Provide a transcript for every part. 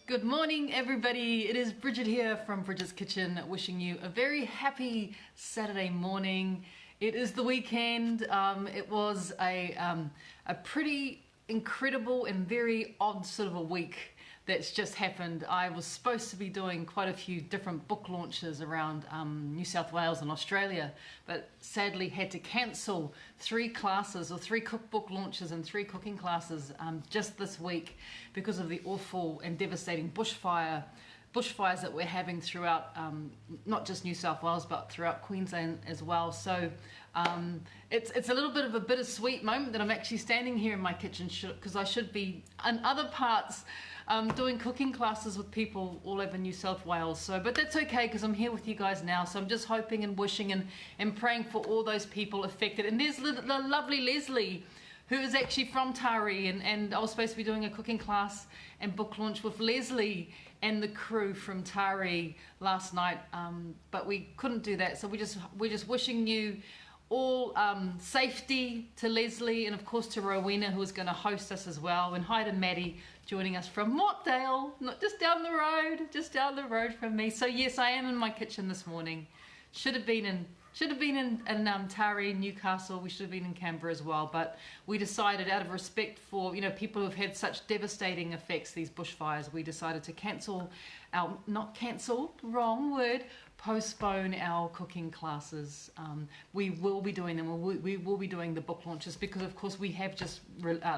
Good morning, everybody. It is Bridget here from Bridget's Kitchen, wishing you a very happy Saturday morning. It is the weekend. It was a pretty incredible and very odd sort of a week that's just happened. I was supposed to be doing quite a few different book launches around New South Wales and Australia, but sadly had to cancel 3 classes or 3 cookbook launches and 3 cooking classes just this week because of the awful and devastating bushfires that we're having throughout not just New South Wales but throughout Queensland as well. So it's a little bit of a bittersweet moment that I'm actually standing here in my kitchen because I should be in other parts doing cooking classes with people all over New South Wales. So, but that's okay because I'm here with you guys now. So I'm just hoping and wishing and praying for all those people affected. And there's the lovely Leslie, who is actually from Tari, and I was supposed to be doing a cooking class and book launch with Leslie and the crew from Tari last night, but we couldn't do that. So we're just wishing you all safety to Leslie, and of course to Rowena, who is going to host us as well, and hi to Maddie joining us from Mortdale, not just down the road from me. So yes, I am in my kitchen this morning. Should have been in Tari, Newcastle. We should have been in Canberra as well, but we decided, out of respect for people who have had such devastating effects, these bushfires, we decided to postpone our cooking classes. We will be doing them. We will be doing the book launches because, of course, we have just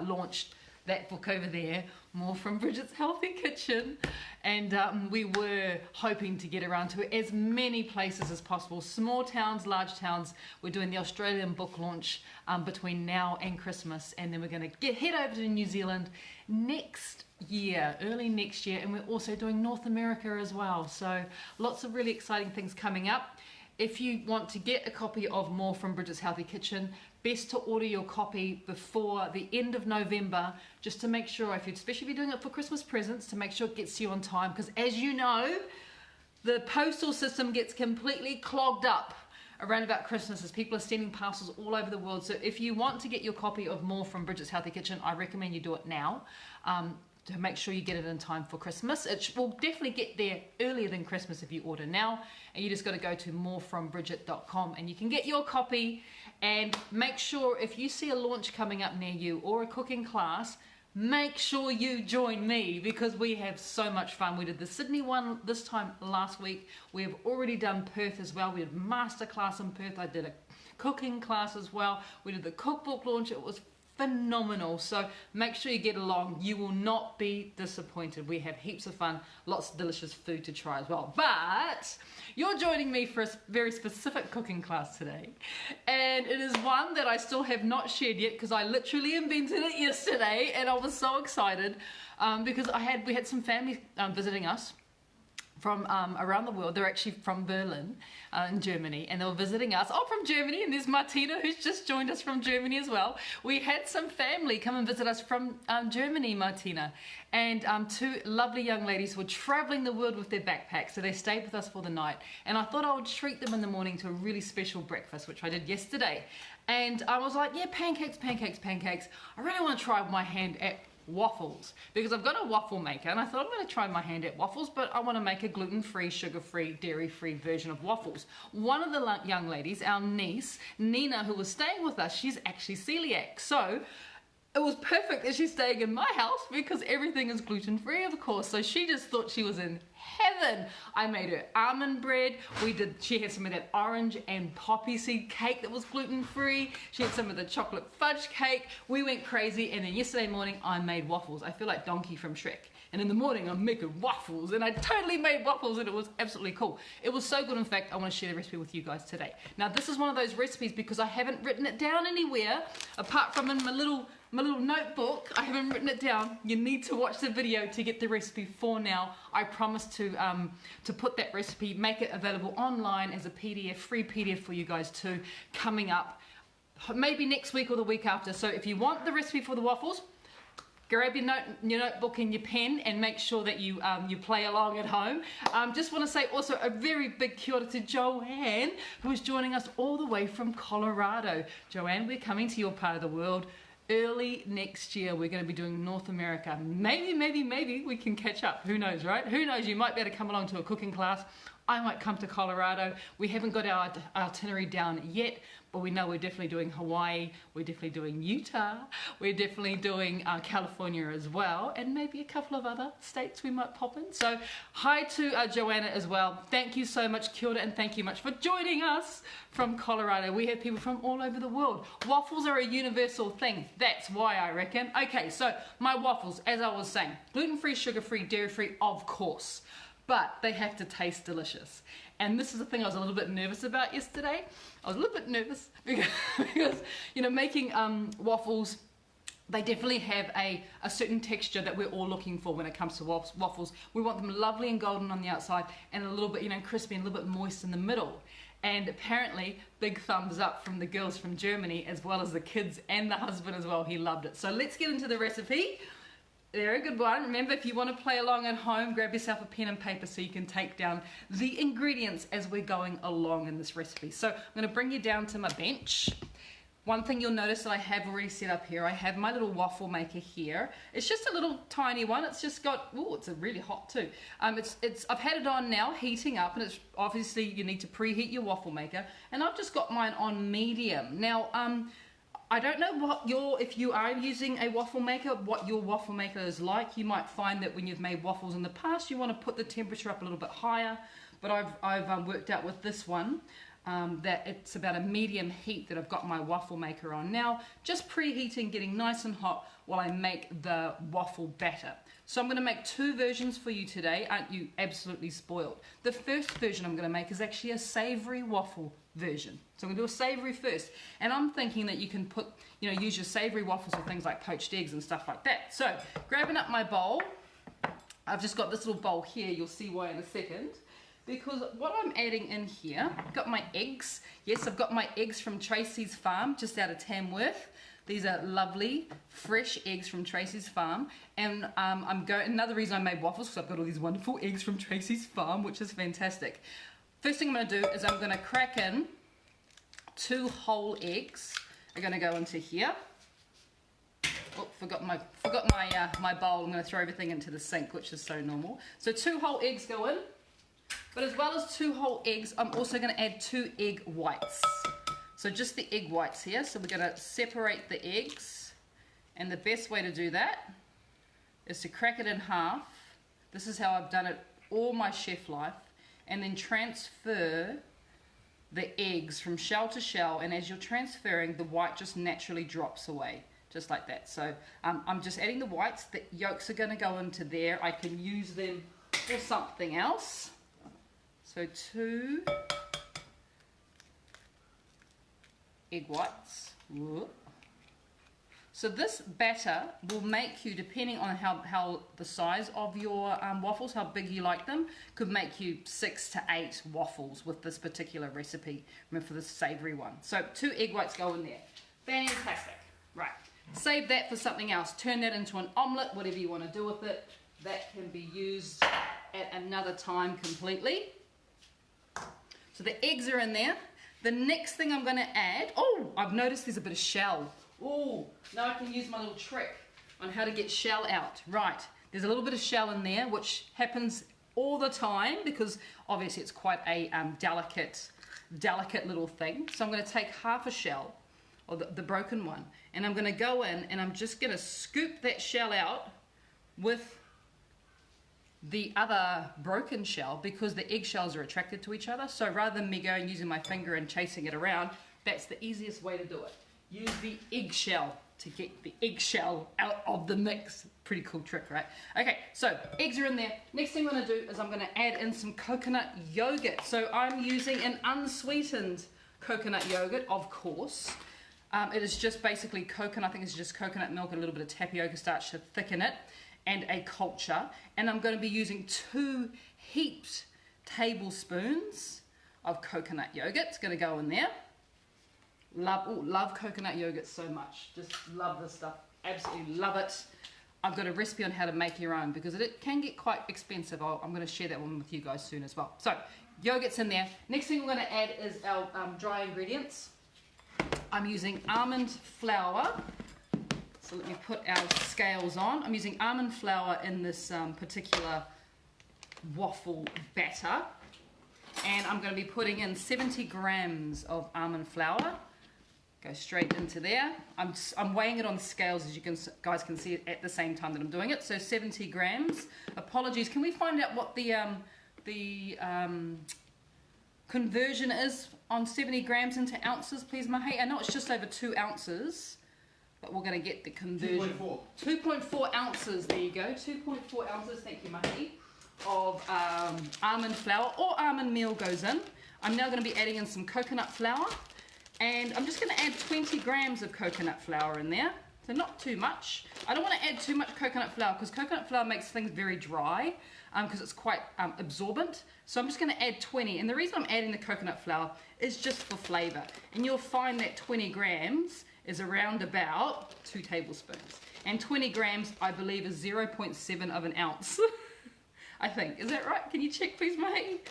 launched that book over there, More from Bridget's Healthy Kitchen, and we were hoping to get around to as many places as possible, small towns, large towns. We're doing the Australian book launch between now and Christmas, and then we're going to head over to New Zealand next year, early next year, and we're also doing North America as well. So lots of really exciting things coming up. If you want to get a copy of More from Bridget's Healthy Kitchen, best to order your copy before the end of November, just to make sure, especially if you're doing it for Christmas presents, to make sure it gets to you on time, because as you know, the postal system gets completely clogged up around about Christmas as people are sending parcels all over the world. So if you want to get your copy of More from Bridget's Healthy Kitchen, I recommend you do it now. To make sure you get it in time for Christmas. It will definitely get there earlier than Christmas if you order now, and you just got to go to morefrombridget.com and you can get your copy. And make sure, if you see a launch coming up near you or a cooking class, make sure you join me because we have so much fun. We did the Sydney one this time last week. We have already done Perth as well. We did masterclass in Perth. I did a cooking class as well. We did the cookbook launch. It was phenomenal. So make sure you get along. You will not be disappointed. We have heaps of fun, lots of delicious food to try as well. But you're joining me for a very specific cooking class today, and it is one that I still have not shared yet because I literally invented it yesterday, and I was so excited because we had some family visiting us from around the world. They're actually from Berlin in Germany, and they were visiting us. Oh, from Germany, and there's Martina who's just joined us from Germany as well. We had some family come and visit us from Germany, Martina, and 2 lovely young ladies were traveling the world with their backpacks, so they stayed with us for the night, and I thought I would treat them in the morning to a really special breakfast, which I did yesterday. And I was like, yeah, pancakes. I really want to try my hand at waffles because I've got a waffle maker, and I thought I'm going to try my hand at waffles, but I want to make a gluten-free, sugar-free, dairy-free version of waffles. One of the young ladies, our niece Nina, who was staying with us, she's actually celiac, so it was perfect that she's staying in my house because everything is gluten-free, of course. So she just thought she was in heaven. I made her almond bread. She had some of that orange and poppy seed cake that was gluten-free. She had some of the chocolate fudge cake. We went crazy, and then yesterday morning I made waffles. I feel like Donkey from Shrek. And in the morning I'm making waffles, and I totally made waffles, and it was absolutely cool. It was so good. In fact, I want to share the recipe with you guys today. Now this is one of those recipes because I haven't written it down anywhere apart from in my little notebook. I haven't written it down. You need to watch the video to get the recipe for now. I promise to put that recipe, make it available online as a PDF, free PDF for you guys too, coming up maybe next week or the week after. So if you want the recipe for the waffles, grab your notebook and your pen and make sure that you play along at home. Just want to say also a very big kia ora to Joanne, who is joining us all the way from Colorado. Joanne, we're coming to your part of the world early next year, we're going to be doing North America. Maybe we can catch up. Who knows, right? Who knows? You might be able to come along to a cooking class. I might come to Colorado. We haven't got our itinerary down yet, but we know we're definitely doing Hawaii. We're definitely doing Utah. We're definitely doing California as well, and maybe a couple of other states we might pop in. So hi to Joanna as well. Thank you so much, Kia ora, and thank you much for joining us from Colorado. We have people from all over the world. Waffles are a universal thing. That's why, I reckon. Okay, so my waffles, as I was saying, gluten-free, sugar-free, dairy-free, of course. But they have to taste delicious. And this is the thing I was a little bit nervous about yesterday. I was a little bit nervous because you know, making waffles, they definitely have a certain texture that we're all looking for when it comes to waffles. We want them lovely and golden on the outside and a little bit, you know, crispy and a little bit moist in the middle. And apparently, big thumbs up from the girls from Germany, as well as the kids and the husband as well. He loved it. So let's get into the recipe. They're a good one. Remember, if you want to play along at home, grab yourself a pen and paper so you can take down the ingredients as we're going along in this recipe. So I'm going to bring you down to my bench. One thing you'll notice that I have already set up here, I have my little waffle maker here. It's just a little tiny one. It's just got, oh, it's really hot too. I've had it on now, heating up, and it's obviously you need to preheat your waffle maker. And I've just got mine on medium. Now, I don't know if you are using a waffle maker, what your waffle maker is like. You might find that when you've made waffles in the past, you want to put the temperature up a little bit higher. But I've worked out with this one that it's about a medium heat that I've got my waffle maker on now. Just preheating, getting nice and hot while I make the waffle batter. So I'm going to make two versions for you today. Aren't you absolutely spoiled? The first version I'm going to make is actually a savoury waffle version. So I'm going to do a savoury first. And I'm thinking that you can put, you know, use your savoury waffles with things like poached eggs and stuff like that. So grabbing up my bowl, I've just got this little bowl here. You'll see why in a second. Because what I'm adding in here, I've got my eggs. Yes, I've got my eggs from Tracy's farm, just out of Tamworth. These are lovely, fresh eggs from Tracy's farm. And another reason I made waffles, because I've got all these wonderful eggs from Tracy's farm, which is fantastic. First thing I'm going to do is I'm going to crack in 2 whole eggs. Are going to go into here. Oh, forgot my bowl. I'm going to throw everything into the sink, which is so normal. So 2 whole eggs go in. But as well as 2 whole eggs, I'm also going to add 2 egg whites. So just the egg whites here. So we're going to separate the eggs. And the best way to do that is to crack it in half. This is how I've done it all my chef life. And then transfer the eggs from shell to shell. And as you're transferring, the white just naturally drops away. Just like that. So I'm just adding the whites. The yolks are going to go into there. I can use them for something else. So 2 egg whites. Whoop. So this batter will make you, depending on how the size of your waffles, how big you like them, could make you 6 to 8 waffles with this particular recipe. Remember, for the savoury one. So 2 egg whites go in there. Fantastic. Right. Save that for something else. Turn that into an omelette, whatever you want to do with it. That can be used at another time completely. So the eggs are in there. The next thing I'm going to add, oh, I've noticed there's a bit of shell. Oh, now I can use my little trick on how to get shell out. Right, there's a little bit of shell in there, which happens all the time because obviously it's quite a delicate little thing. So I'm going to take half a shell, or the broken one, and I'm going to go in and I'm just going to scoop that shell out with the other broken shell, because the eggshells are attracted to each other. So rather than me going using my finger and chasing it around, that's the easiest way to do it. Use the eggshell to get the eggshell out of the mix. Pretty cool trick, right? Okay, so eggs are in there. Next thing I'm going to do is I'm going to add in some coconut yogurt. So I'm using an unsweetened coconut yogurt, of course. It is just basically coconut. I think it's just coconut milk and a little bit of tapioca starch to thicken it, and a culture. And I'm going to be using 2 heaped tablespoons of coconut yogurt. It's going to go in there. Love coconut yogurt so much. Just love this stuff. Absolutely love it. I've got a recipe on how to make your own because it can get quite expensive. I'm going to share that one with you guys soon as well. So yogurt's in there. Next thing we're going to add is our dry ingredients. I'm using almond flour So let me put our scales on. I'm using almond flour in this particular waffle batter. And I'm going to be putting in 70 grams of almond flour. Go straight into there. I'm weighing it on scales, as you guys can see at the same time that I'm doing it. So 70 grams. Apologies. Can we find out what the conversion is on 70 grams into ounces, please, Mahi? I know it's just over 2 ounces, but we're going to get the conversion. 2.4 ounces. There you go. 2.4 ounces. Thank you, Mahi. Of almond flour or almond meal goes in. I'm now going to be adding in some coconut flour, and I'm just going to add 20 grams of coconut flour in there, so not too much. I don't want to add too much coconut flour because coconut flour makes things very dry because it's quite absorbent. So I'm just going to add 20, and the reason I'm adding the coconut flour is just for flavor, and you'll find that 20 grams is around about 2 tablespoons, and 20 grams I believe is 0.7 of an ounce. I think. Is that right? Can you check, please, mate?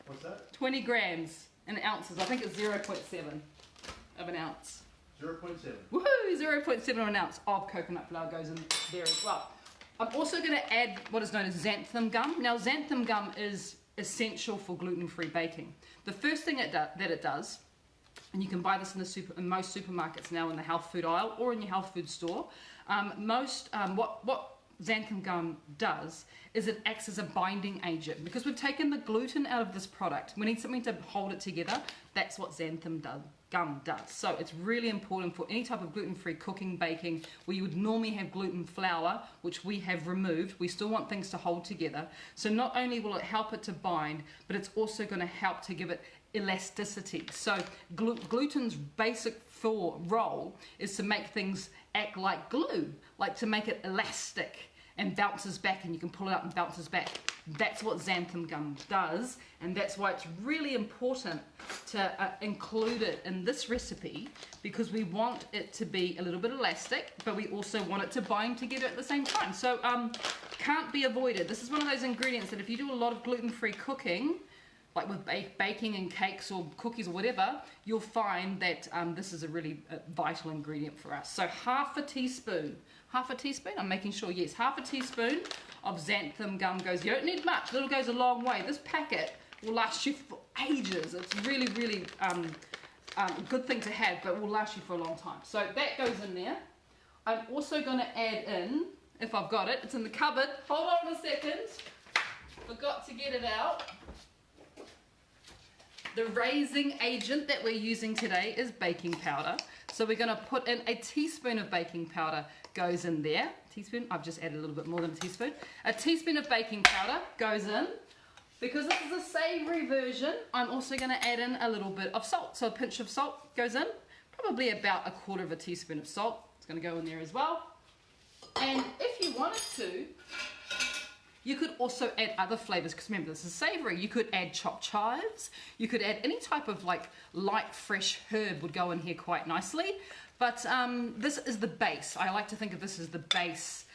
What's that? 20 grams in ounces. I think it's 0.7 of an ounce. 0.7. Woohoo! 0.7 of an ounce of coconut flour goes in there as well. I'm also going to add what is known as xanthan gum. Now, xanthan gum is essential for gluten-free baking. The first thing that it does, and you can buy this in most supermarkets now in the health food aisle or in your health food store, what xanthan gum does is it acts as a binding agent. Because we've taken the gluten out of this product, we need something to hold it together. That's what xanthan gum does. So it's really important for any type of gluten-free cooking, baking, where you would normally have gluten flour, which we have removed. We still want things to hold together. So not only will it help it to bind, but it's also going to help to give it elasticity. So gluten's basic role is to make things act like glue, like to make it elastic and bounces back, and you can pull it up and bounces back. That's what xanthan gum does, and that's why it's really important to include it in this recipe, because we want it to be a little bit elastic, but we also want it to bind together at the same time. So can't be avoided. This is one of those ingredients that if you do a lot of gluten-free cooking, like with baking and cakes or cookies or whatever, you'll find that this is a really vital ingredient for us. So half a teaspoon, I'm making sure, yes, half a teaspoon of xanthan gum goes. You don't need much, little goes a long way. This packet will last you for ages. It's really, really a good thing to have, but will last you for a long time. So that goes in there. I'm also going to add in, if I've got it, it's in the cupboard. Hold on a second. Forgot to get it out. The raising agent that we're using today is baking powder. So we're going to put in a teaspoon of baking powder goes in there. Teaspoon, I've just added a little bit more than a teaspoon. A teaspoon of baking powder goes in. Because this is a savoury version, I'm also going to add in a little bit of salt. So a pinch of salt goes in. Probably about 1/4 of a teaspoon of salt. It's going to go in there as well. And if you wanted to, you could also add other flavors, because remember, this is savory. You could add chopped chives. You could add any type of like light, fresh herb would go in here quite nicely. But this is the base. I like to think of this as the base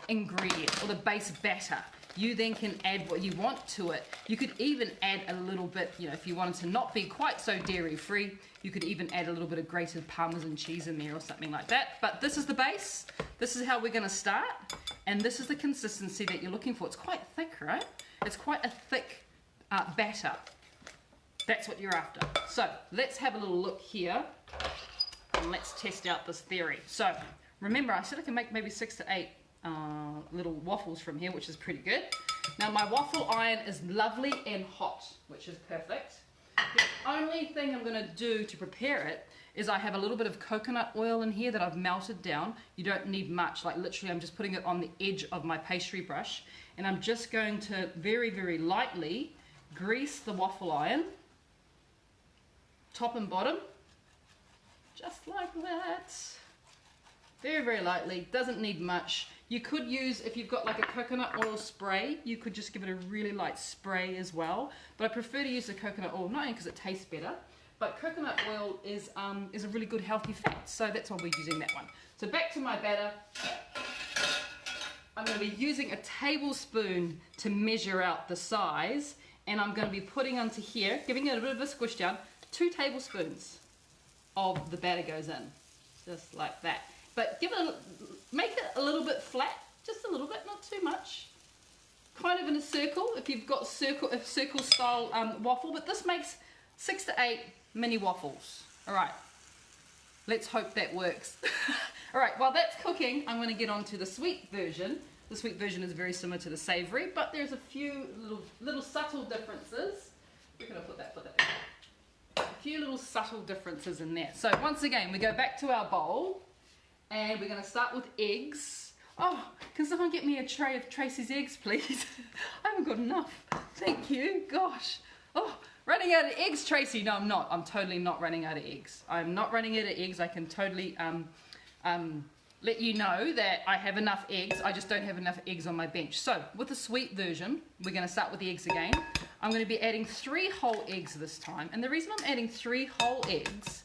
ingredient or the base batter. You then can add what you want to it. You could even add a little bit, you know, if you wanted to not be quite so dairy-free, you could even add a little bit of grated Parmesan cheese in there or something like that. But this is the base. This is how we're going to start. And this is the consistency that you're looking for. It's quite thick, right? It's quite a thick batter. That's what you're after. So let's have a little look here. And let's test out this theory. So remember, I said I can make maybe 6 to 8 little waffles from here, which is pretty good. Now my waffle iron is lovely and hot, which is perfect. The only thing I'm going to do to prepare it is I have a little bit of coconut oil in here that I've melted down. You don't need much, like literally I'm just putting it on the edge of my pastry brush, and I'm just going to very, very lightly grease the waffle iron, top and bottom, just like that. Very, very lightly, doesn't need much. You could use, if you've got like a coconut oil spray, you could just give it a really light spray as well. But I prefer to use the coconut oil, not only because it tastes better, but coconut oil is a really good healthy fat. So that's why we're using that one. So back to my batter. I'm going to be using a tablespoon to measure out the size. And I'm going to be putting onto here, giving it a bit of a squish down, 2 tablespoons of the batter goes in. Just like that. but make it a little bit flat, just a little bit, not too much. Kind of in a circle, if you've got a circle style waffle, but this makes 6 to 8 mini waffles. All right, let's hope that works. All right, while that's cooking, I'm going to get on to the sweet version. The sweet version is very similar to the savoury, but there's a few little subtle differences. We're going to put that a few little subtle differences in there. So once again, we go back to our bowl, and we're going to start with eggs. Oh, can someone get me a tray of Tracy's eggs, please? I haven't got enough. Thank you. Gosh. Oh, running out of eggs, Tracy. No, I'm not. I'm totally not running out of eggs. I'm not running out of eggs. I can totally let you know that I have enough eggs. I just don't have enough eggs on my bench. So with the sweet version, we're going to start with the eggs again. I'm going to be adding 3 whole eggs this time. And the reason I'm adding 3 whole eggs,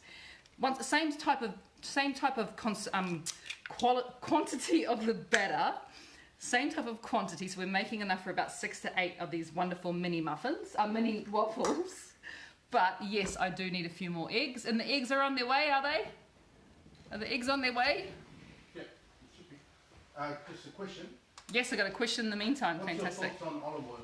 same type of quantity of the batter, same type of quantity, so we're making enough for about 6 to 8 of these wonderful mini mini waffles. But yes, I do need a few more eggs, and the eggs are on their way, are they? Are the eggs on their way? Yeah, it should be. Just a question. Yes, I got a question in the meantime. What's Fantastic. your thoughts on olive oil?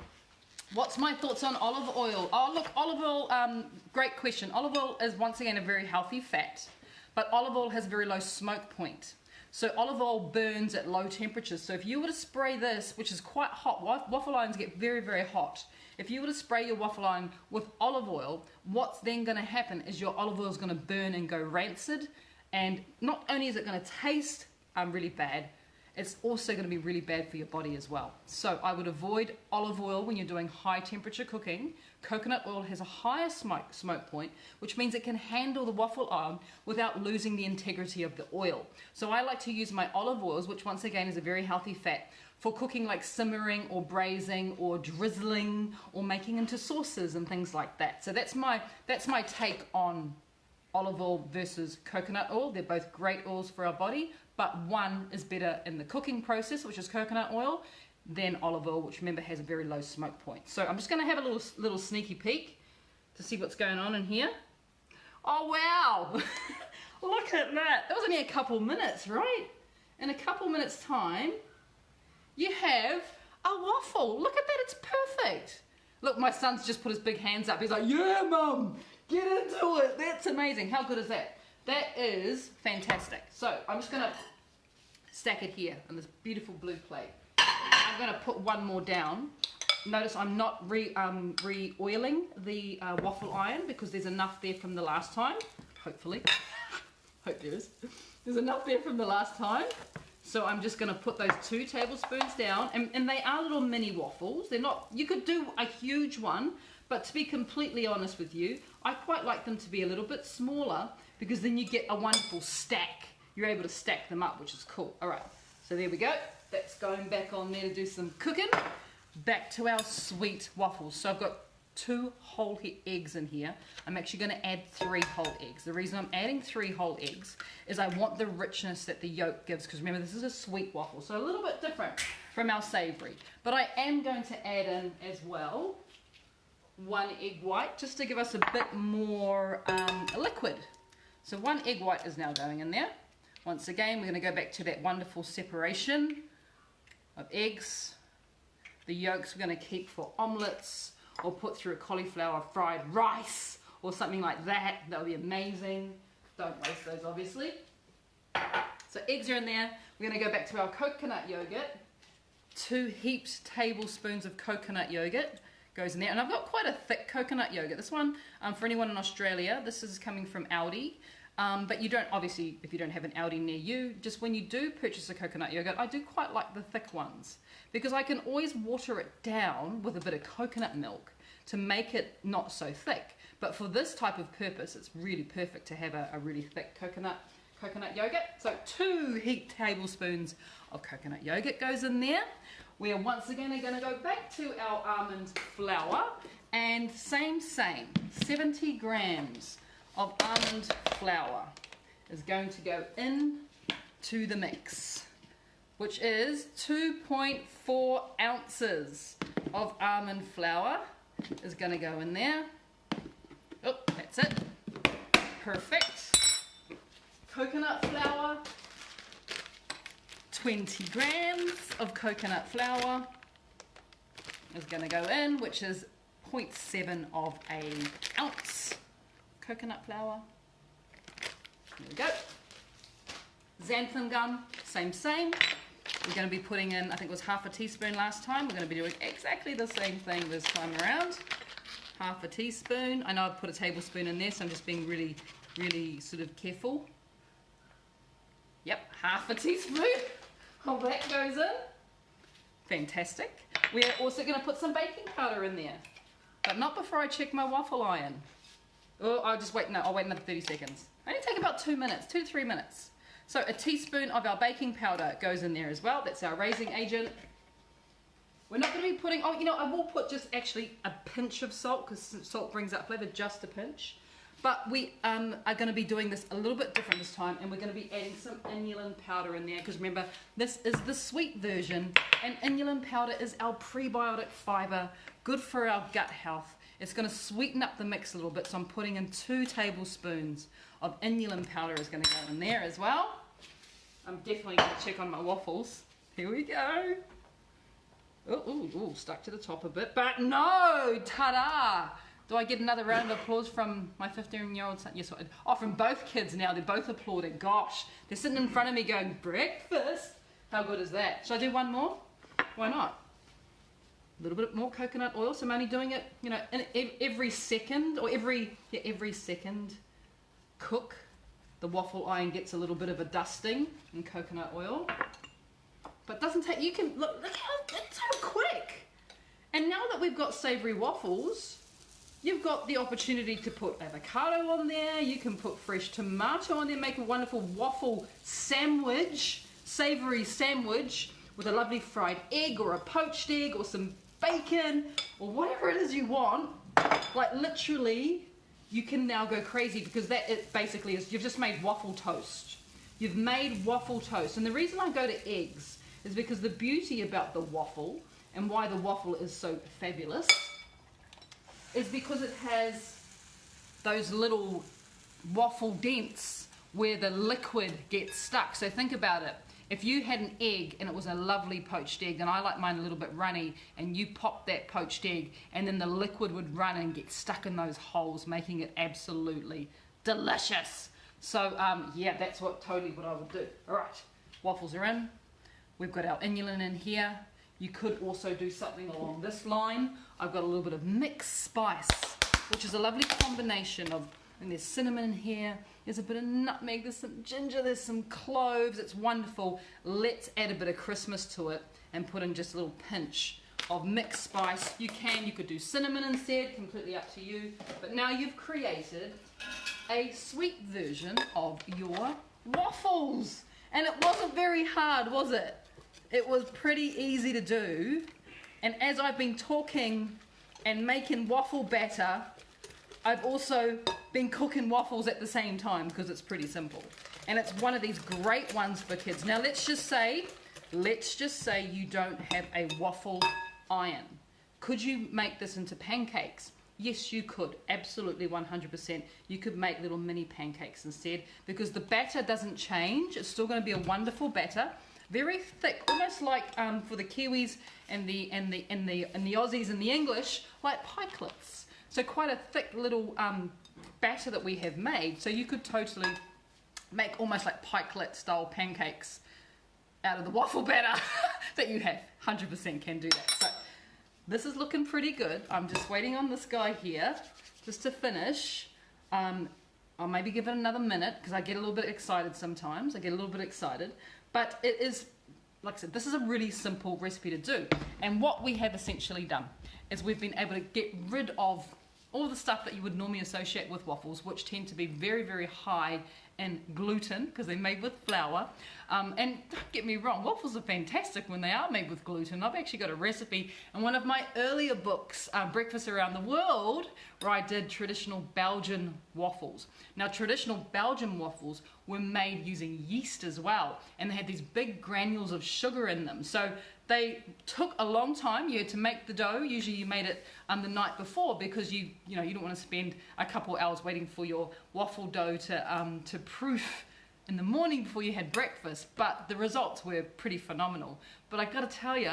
What's my thoughts on olive oil? Oh look, olive oil, great question. Olive oil is once again a very healthy fat, but olive oil has a very low smoke point. So olive oil burns at low temperatures. So if you were to spray this, which is quite hot, waffle irons get very, very hot. If you were to spray your waffle iron with olive oil, what's then going to happen is your olive oil is going to burn and go rancid. And not only is it going to taste really bad, it's also going to be really bad for your body as well. So I would avoid olive oil when you're doing high temperature cooking. Coconut oil has a higher smoke point, which means it can handle the waffle iron without losing the integrity of the oil. So I like to use my olive oils, which once again is a very healthy fat, for cooking like simmering or braising or drizzling or making into sauces and things like that. So that's my take on olive oil versus coconut oil. They're both great oils for our body, but one is better in the cooking process, which is coconut oil, than olive oil, which remember has a very low smoke point. So I'm just going to have a little sneaky peek to see what's going on in here. Oh wow, look at that. That was only a couple minutes, right? In a couple minutes time, you have a waffle. Look at that, it's perfect. Look, my son's just put his big hands up. He's like, yeah, Mum, get into it. That's amazing. How good is that? That is fantastic. So I'm just going to stack it here on this beautiful blue plate. I'm going to put one more down. Notice I'm not re-oiling the waffle iron because there's enough there from the last time. Hopefully. Hope there is. There's enough there from the last time. So I'm just going to put those 2 tablespoons down. And they are little mini waffles. They're not, you could do a huge one, but to be completely honest with you, I quite like them to be a little bit smaller because then you get a wonderful stack. You're able to stack them up, which is cool. All right, so there we go. That's going back on there to do some cooking. Back to our sweet waffles. So I've got 2 whole eggs in here. I'm actually going to add 3 whole eggs. The reason I'm adding 3 whole eggs is I want the richness that the yolk gives, because remember this is a sweet waffle, so a little bit different from our savoury. But I am going to add in as well 1 egg white just to give us a bit more liquid. So 1 egg white is now going in there. Once again, we're going to go back to that wonderful separation of eggs. The yolks we're going to keep for omelettes or put through a cauliflower fried rice or something like that. That would be amazing. Don't waste those, obviously. So eggs are in there. We're going to go back to our coconut yogurt. 2 heaped tablespoons of coconut yogurt goes in there. And I've got quite a thick coconut yogurt. This one, for anyone in Australia, this is coming from Aldi. But you don't, obviously, if you don't have an Aldi near you, just when you do purchase a coconut yogurt, I do quite like the thick ones because I can always water it down with a bit of coconut milk to make it not so thick. But for this type of purpose, it's really perfect to have a really thick coconut yogurt. So 2 heaped tablespoons of coconut yogurt goes in there. We are once again going to go back to our almond flour and same, 70 grams of almond flour is going to go in to the mix, which is 2.4 ounces of almond flour is going to go in there. Oh, that's it. Perfect. Coconut flour, 20 grams of coconut flour is going to go in, which is 0.7 of an ounce coconut flour. There we go. Xanthan gum, same. We're going to be putting in, I think it was half a teaspoon last time. We're going to be doing exactly the same thing this time around. Half a teaspoon. I know I've put a tablespoon in there, so I'm just being really, really sort of careful. Yep, half a teaspoon of that goes in. Fantastic. We're also going to put some baking powder in there, but not before I check my waffle iron. Oh, I'll just wait. No, I'll wait another 30 seconds. Only take about 2 minutes, 2 to 3 minutes. So a teaspoon of our baking powder goes in there as well. That's our raising agent. We're not going to be putting, oh, you know, I will put just actually a pinch of salt because salt brings out flavour, just a pinch. But we are going to be doing this a little bit different this time, and we're going to be adding some inulin powder in there because remember, this is the sweet version, and inulin powder is our prebiotic fibre, good for our gut health. It's going to sweeten up the mix a little bit, so I'm putting in 2 tablespoons of inulin powder is going to go in there as well. I'm definitely going to check on my waffles. Here we go. Oh, stuck to the top a bit, but no, ta-da! Do I get another round of applause from my 15-year-old son? Yes, I did. Oh, from both kids now. They're both applauding. Gosh, they're sitting in front of me going, breakfast? How good is that? Should I do one more? Why not? A little bit more coconut oil. So I'm only doing it, you know, every second, or every second cook. The waffle iron gets a little bit of a dusting in coconut oil. But it doesn't take, you can, look how, it's so quick. And now that we've got savoury waffles, you've got the opportunity to put avocado on there, you can put fresh tomato on there, make a wonderful waffle sandwich, savoury sandwich with a lovely fried egg or a poached egg or some bacon or whatever it is you want. Like literally, you can now go crazy because that it basically is, you've just made waffle toast. You've made waffle toast. And the reason I go to eggs is because the beauty about the waffle and why the waffle is so fabulous is because it has those little waffle dents where the liquid gets stuck. So think about it. If you had an egg and it was a lovely poached egg, and I like mine a little bit runny, and you pop that poached egg and then the liquid would run and get stuck in those holes, making it absolutely delicious. So yeah, that's totally what I would do. All right, waffles are in. We've got our inulin in here. You could also do something along this line. I've got a little bit of mixed spice, which is a lovely combination of, and there's cinnamon in here, there's a bit of nutmeg, there's some ginger, there's some cloves, it's wonderful. Let's add a bit of Christmas to it and put in just a little pinch of mixed spice. You could do cinnamon instead, completely up to you. But now you've created a sweet version of your waffles. And it wasn't very hard, was it? It was pretty easy to do. And as I've been talking and making waffle batter, I've also been cooking waffles at the same time because it's pretty simple. And it's one of these great ones for kids. Now let's just say you don't have a waffle iron. Could you make this into pancakes? Yes, you could. Absolutely 100%. You could make little mini pancakes instead because the batter doesn't change. It's still going to be a wonderful batter. Very thick, almost like for the Kiwis and the Aussies and the English, like pikelets. So quite a thick little batter that we have made. So you could totally make almost like pikelet style pancakes out of the waffle batter that you have. 100% can do that. So this is looking pretty good. I'm just waiting on this guy here just to finish. I'll maybe give it another minute because I get a little bit excited sometimes. But it is, like I said, this is a really simple recipe to do. And what we have essentially done is we've been able to get rid of all the stuff that you would normally associate with waffles, which tend to be very, very high in gluten because they're made with flour. And don't get me wrong, waffles are fantastic when they are made with gluten. I've actually got a recipe in one of my earlier books, Breakfast Around the World, where I did traditional Belgian waffles. Now, traditional Belgian waffles were made using yeast as well, and they had these big granules of sugar in them. So they took a long time. You had to make the dough. Usually you made it the night before because you don't want to spend a couple hours waiting for your waffle dough to proof in the morning before you had breakfast, but the results were pretty phenomenal. But I gotta tell you,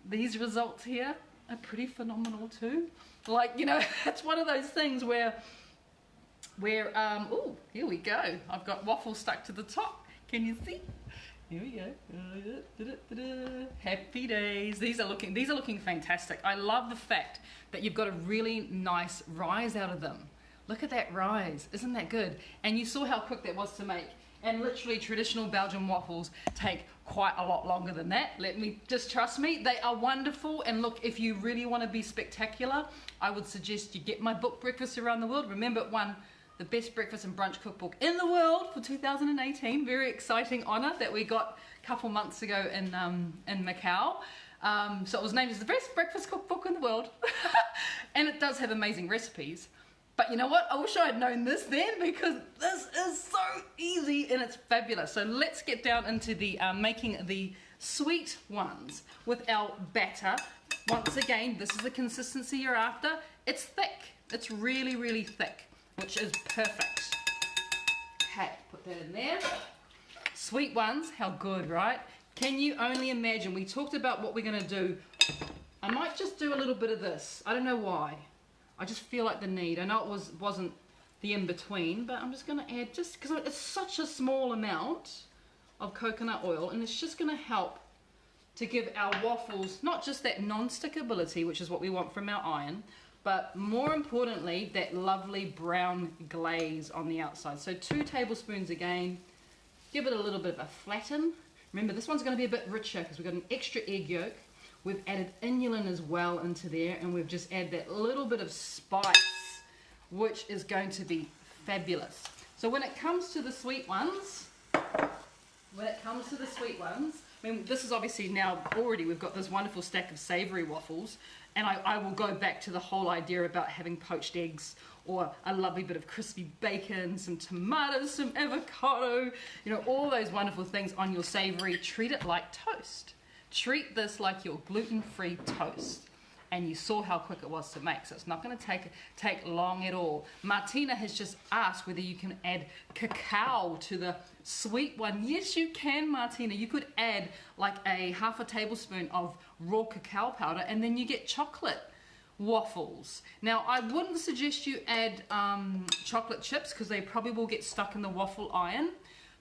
these results here are pretty phenomenal too. Like, you know, it's one of those things where oh, here we go. I've got waffles stuck to the top. Can you see? Here we go. Happy days. These are looking fantastic. I love the fact that you've got a really nice rise out of them. Look at that rise. Isn't that good? And you saw how quick that was to make. And literally traditional Belgian waffles take quite a lot longer than that. Trust me, they are wonderful. And look, if you really want to be spectacular, I would suggest you get my book, Breakfast Around the World. Remember, it won the best breakfast and brunch cookbook in the world for 2018. Very exciting honor that we got a couple months ago in Macau. So it was named as the best breakfast cookbook in the world. And it does have amazing recipes. But you know what? I wish I had known this then, because this is so easy and it's fabulous. So let's get down into the making the sweet ones with our batter. Once again, this is the consistency you're after. It's thick. It's really, really thick, which is perfect. Okay, put that in there. Sweet ones, how good, right? Can you only imagine? We talked about what we're going to do. I might just do a little bit of this. I don't know why. I just feel like the need. I know it wasn't the in-between, but I'm just going to add, just because it's such a small amount of coconut oil, and it's just going to help to give our waffles not just that non-stick ability, which is what we want from our iron, but more importantly, that lovely brown glaze on the outside. So 2 tablespoons again. Give it a little bit of a flatten. Remember, this one's going to be a bit richer because we've got an extra egg yolk. We've added inulin as well into there, and we've just added that little bit of spice, which is going to be fabulous. So when it comes to the sweet ones, I mean, this is obviously now already, we've got this wonderful stack of savoury waffles, and I will go back to the whole idea about having poached eggs or a lovely bit of crispy bacon, some tomatoes, some avocado, you know, all those wonderful things on your savoury. Treat it like toast. Treat this like your gluten-free toast. And you saw how quick it was to make, so it's not going to take long at all. Martina has just asked whether you can add cacao to the sweet one. Yes, you can, Martina. You could add like a half a tablespoon of raw cacao powder, and then you get chocolate waffles. Now, I wouldn't suggest you add chocolate chips because they probably will get stuck in the waffle iron.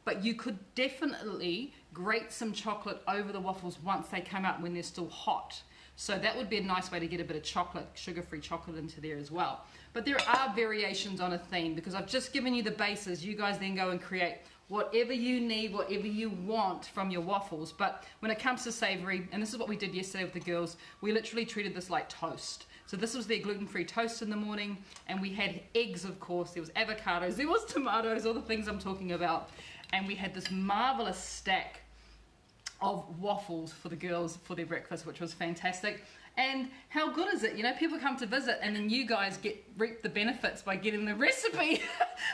But you could definitely grate some chocolate over the waffles once they come out when they're still hot. So that would be a nice way to get a bit of chocolate, sugar-free chocolate into there as well. But there are variations on a theme because I've just given you the bases. You guys then go and create whatever you need, whatever you want from your waffles. But when it comes to savoury, and this is what we did yesterday with the girls, we literally treated this like toast. So this was their gluten-free toast in the morning, and we had eggs, of course. There was avocados, there was tomatoes, all the things I'm talking about. And we had this marvelous stack of waffles for the girls for their breakfast, which was fantastic. And how good is it? You know, people come to visit and then you guys reap the benefits by getting the recipe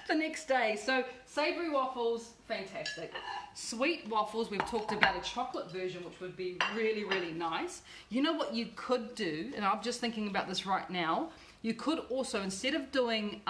the next day. So savoury waffles, fantastic. Sweet waffles, we've talked about a chocolate version, which would be really, really nice. You know what you could do, and I'm just thinking about this right now, you could also, instead of doing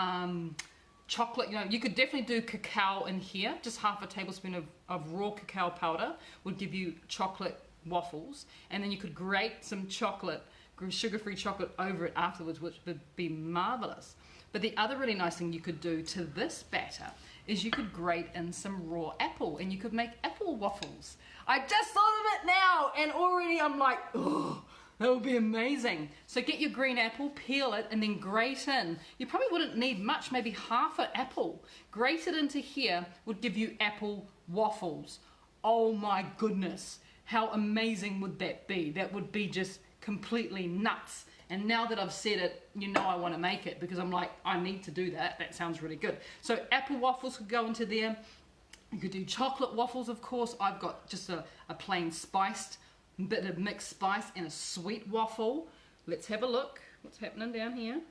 chocolate, you know, you could definitely do cacao in here. Just half a tablespoon of raw cacao powder would give you chocolate waffles, and then you could grate some chocolate, sugar-free chocolate over it afterwards, which would be marvelous. But the other really nice thing you could do to this batter is you could grate in some raw apple, and you could make apple waffles. I just thought of it now, and already I'm like, oh, that would be amazing. So get your green apple, peel it, and then grate in. You probably wouldn't need much, maybe half an apple. Grate it into here would give you apple waffles. Oh my goodness, how amazing would that be? That would be just completely nuts. And now that I've said it, you know I want to make it because I'm like, I need to do that. That sounds really good. So apple waffles could go into there. You could do chocolate waffles, of course. I've got just a plain spiced bit of mixed spice and a sweet waffle. Let's have a look. What's happening down here?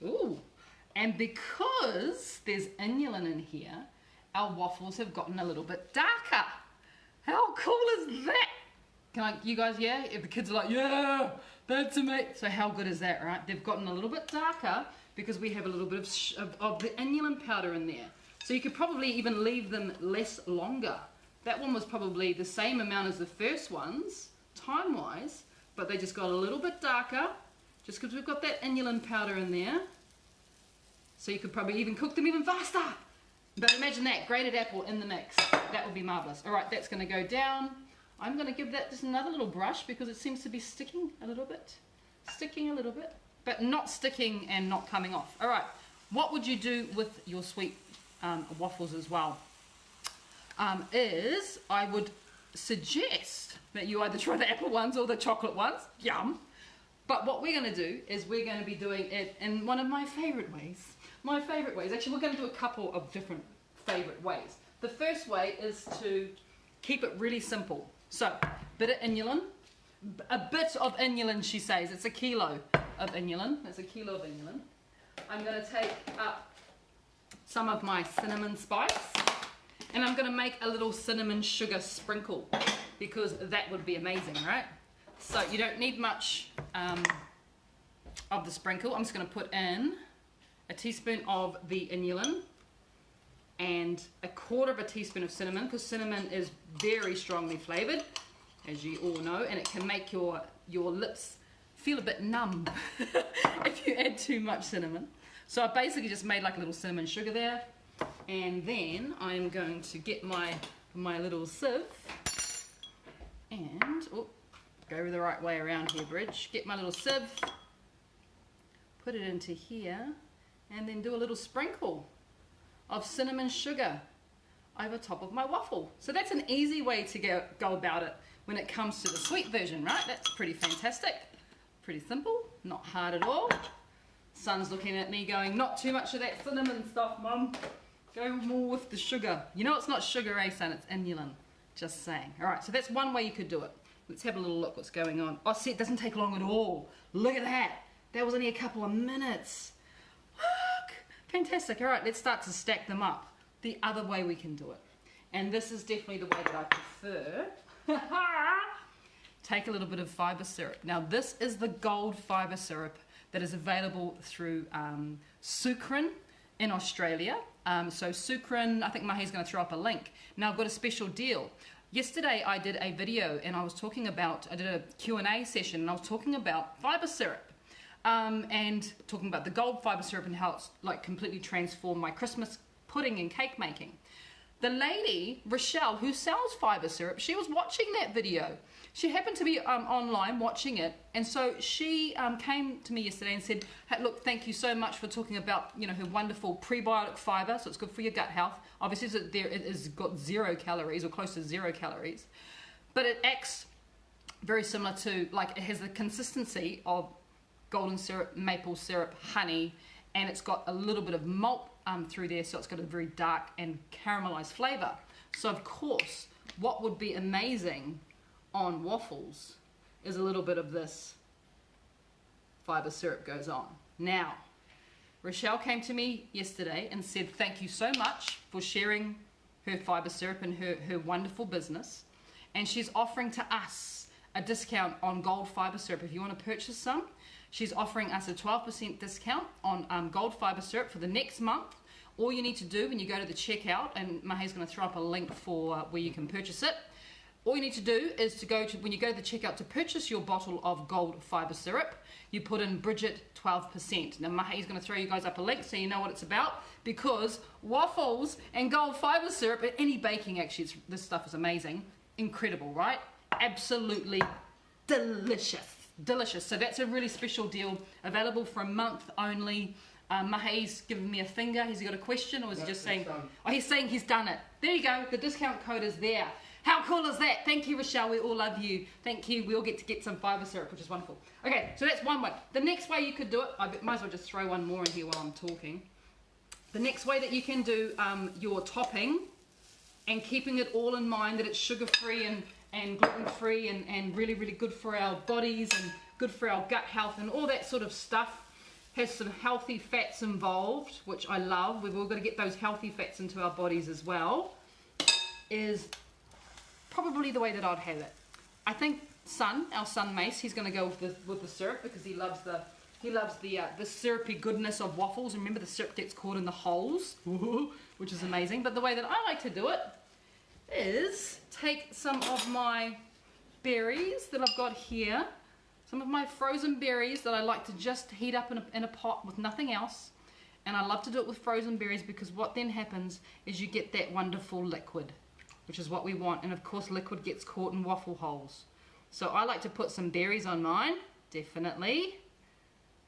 Ooh. And because there's inulin in here, our waffles have gotten a little bit darker. How cool is that? You guys, yeah? If the kids are like, yeah, that's amazing. So how good is that, right? They've gotten a little bit darker because we have a little bit of the inulin powder in there. So you could probably even leave them less longer. That one was probably the same amount as the first ones, time-wise, but they just got a little bit darker, just because we've got that inulin powder in there. So you could probably even cook them even faster. But imagine that, grated apple in the mix. That would be marvellous. All right, that's going to go down. I'm going to give that just another little brush because it seems to be sticking a little bit. Sticking a little bit, but not sticking and not coming off. All right, what would you do with your sweet waffles as well? Is I would suggest that you either try the apple ones or the chocolate ones. Yum. But what we're going to do is we're going to be doing it in one of my favourite ways. My favourite ways. Actually, we're going to do a couple of different favourite ways. The first way is to keep it really simple. So, bit of inulin. A bit of inulin, she says. It's a kilo of inulin. It's a kilo of inulin. I'm going to take up some of my cinnamon spice. And I'm going to make a little cinnamon sugar sprinkle because that would be amazing, right? So you don't need much of the sprinkle. I'm just going to put in a teaspoon of the inulin and a quarter of a teaspoon of cinnamon because cinnamon is very strongly flavoured, as you all know, and it can make your lips feel a bit numb if you add too much cinnamon. So I basically just made like a little cinnamon sugar there. And then I'm going to get my little sieve and go the right way around here, Bridge. Get my little sieve, put it into here, and then do a little sprinkle of cinnamon sugar over top of my waffle. So that's an easy way to go about it when it comes to the sweet version, right? That's pretty fantastic. Pretty simple, not hard at all. Son's looking at me going, not too much of that cinnamon stuff, Mum. Go more with the sugar. You know it's not sugar, eh, son? It's inulin. Just saying. All right, so that's one way you could do it. Let's have a little look what's going on. Oh, see, it doesn't take long at all. Look at that. That was only a couple of minutes. Look. Fantastic. All right, let's start to stack them up. The other way we can do it. And this is definitely the way that I prefer. Take a little bit of fibre syrup. Now, this is the gold fibre syrup that is available through Sucrin in Australia. So Sucrin, I think Mahi's going to throw up a link. Now I've got a special deal. Yesterday I did a video and I was talking about, I did a Q&A session and I was talking about fibre syrup and talking about the gold fibre syrup and how it's like completely transformed my Christmas pudding and cake making. The lady, Rochelle, who sells fibre syrup, she was watching that video. She happened to be online watching it, and so she came to me yesterday and said, hey, look, thank you so much for talking about, you know, her wonderful prebiotic fibre, so it's good for your gut health. Obviously, it has got 0 calories or close to 0 calories, but it acts very similar to, like, it has the consistency of golden syrup, maple syrup, honey, and it's got a little bit of malt through there, so it's got a very dark and caramelized flavor. So, of course, what would be amazing on waffles is a little bit of this fibre syrup goes on. Now, Rochelle came to me yesterday and said thank you so much for sharing her fibre syrup and her wonderful business, and she's offering to us a discount on gold fibre syrup. If you want to purchase some, she's offering us a 12% discount on gold fibre syrup for the next month. All you need to do when you go to the checkout, and Mahi's going to throw up a link for where you can purchase it. All you need to do is to go to, when you go to the checkout to purchase your bottle of gold fibre syrup, you put in Bridget 12%. Now Mahi's going to throw you guys up a link so you know what it's about, because waffles and gold fibre syrup, any baking actually, this stuff is amazing. Incredible, right? Absolutely delicious. Delicious. So that's a really special deal, available for a month only. Mahi's giving me a finger. Has he got a question, or is he just saying, oh, he's saying he's done it. There you go. The discount code is there. How cool is that? Thank you, Rochelle. We all love you. Thank you. We all get to get some fibre syrup, which is wonderful. Okay, so that's one way. The next way you could do it, I might as well just throw one more in here while I'm talking. The next way that you can do your topping, and keeping it all in mind that it's sugar-free and gluten-free and really, really good for our bodies and good for our gut health and all that sort of stuff, has some healthy fats involved, which I love. We've all got to get those healthy fats into our bodies as well, is probably the way that I'd have it. I think our son Mace, he's going to go with the syrup because he loves the He loves the syrupy goodness of waffles. Remember, the syrup gets caught in the holes, which is amazing. But the way that I like to do it is take some of my berries that I've got here, some of my frozen berries that I like to just heat up in a pot with nothing else. And I love to do it with frozen berries because what then happens is you get that wonderful liquid, which is what we want. And of course, liquid gets caught in waffle holes. So I like to put some berries on mine, definitely.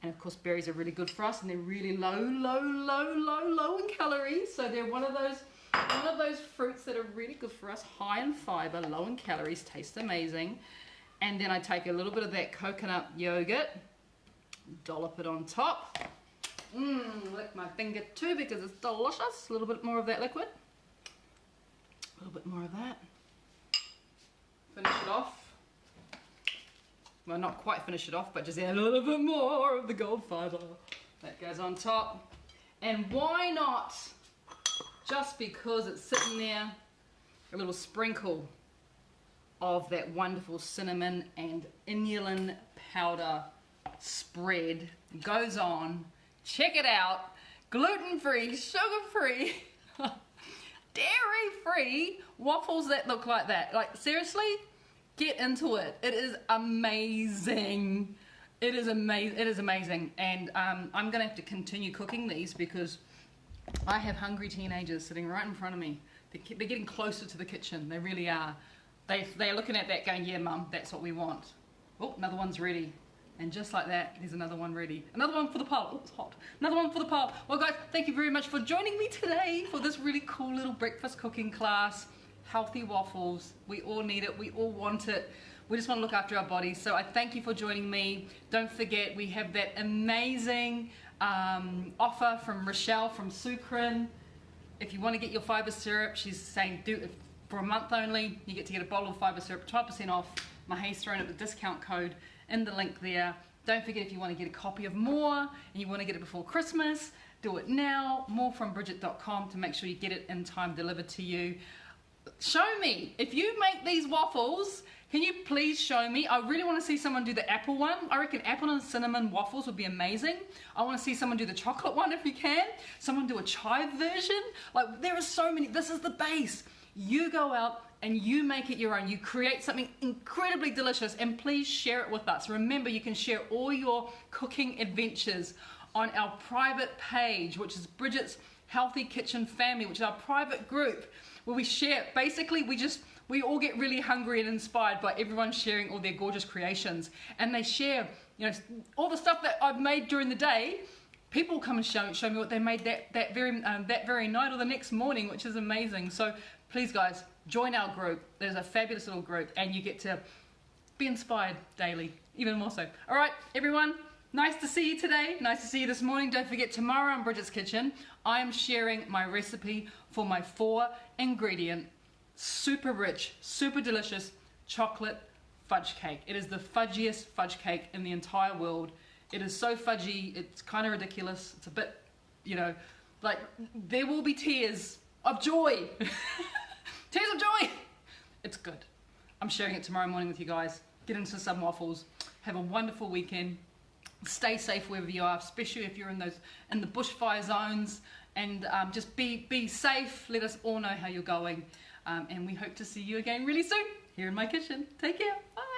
And of course, berries are really good for us, and they're really low in calories. So they're one of those fruits that are really good for us, high in fiber, low in calories, taste amazing. And then I take a little bit of that coconut yogurt, dollop it on top. Lick my finger too because it's delicious. A little bit more of that liquid. A little bit more of that. Finish it off. Well, not quite finish it off, but just add a little bit more of the gold fiber. That goes on top. And why not, just because it's sitting there, a little sprinkle of that wonderful cinnamon and inulin powder spread goes on. Check it out. Gluten-free, sugar-free, dairy-free waffles that look like that. Like, seriously? Get into it. It is amazing. It is amazing. It is amazing. And I'm going to have to continue cooking these because I have hungry teenagers sitting right in front of me. They're getting closer to the kitchen. They really are. They're looking at that going, yeah, Mum, that's what we want. Oh, another one's ready. And just like that, there's another one ready. Another one for the pile. Oh, it's hot. Another one for the pile. Well, guys, thank you very much for joining me today for this really cool little breakfast cooking class. Healthy waffles. We all need it. We all want it. We just want to look after our bodies. So I thank you for joining me. Don't forget, we have that amazing offer from Rochelle from Sucrin. If you want to get your fiber syrup, she's saying do it for a month only. You get to get a bottle of fiber syrup, 12% off. Mahay's thrown up the discount code in the link there. Don't forget, if you want to get a copy of more and you want to get it before Christmas, do it now. Morefrombridget.com to make sure you get it in time delivered to you. Show me. If you make these waffles, can you please show me? I really want to see someone do the apple one. I reckon apple and cinnamon waffles would be amazing. I want to see someone do the chocolate one if you can. Someone do a chive version. Like, there are so many. This is the base. You go out and you make it your own. You create something incredibly delicious, and please share it with us. Remember, you can share all your cooking adventures on our private page, which is Bridget's Healthy Kitchen Family, which is our private group where we share. Basically, we all get really hungry and inspired by everyone sharing all their gorgeous creations, and they share, you know, all the stuff that I've made during the day. People come and show me what they made that very night or the next morning, which is amazing. So please, guys, join our group. There's a fabulous little group, and you get to be inspired daily, even more so. All right, everyone, nice to see you today. Nice to see you this morning. Don't forget, tomorrow on Bridget's Kitchen, I am sharing my recipe for my 4-ingredient, super rich, super delicious chocolate fudge cake. It is the fudgiest fudge cake in the entire world. It is so fudgy, it's kind of ridiculous. It's a bit, you know, like, there will be tears of joy. Tears of joy. It's good. I'm sharing it tomorrow morning with you guys. Get into some waffles. Have a wonderful weekend. Stay safe wherever you are, especially if you're in the bushfire zones. And just be safe. Let us all know how you're going. And we hope to see you again really soon here in my kitchen. Take care. Bye.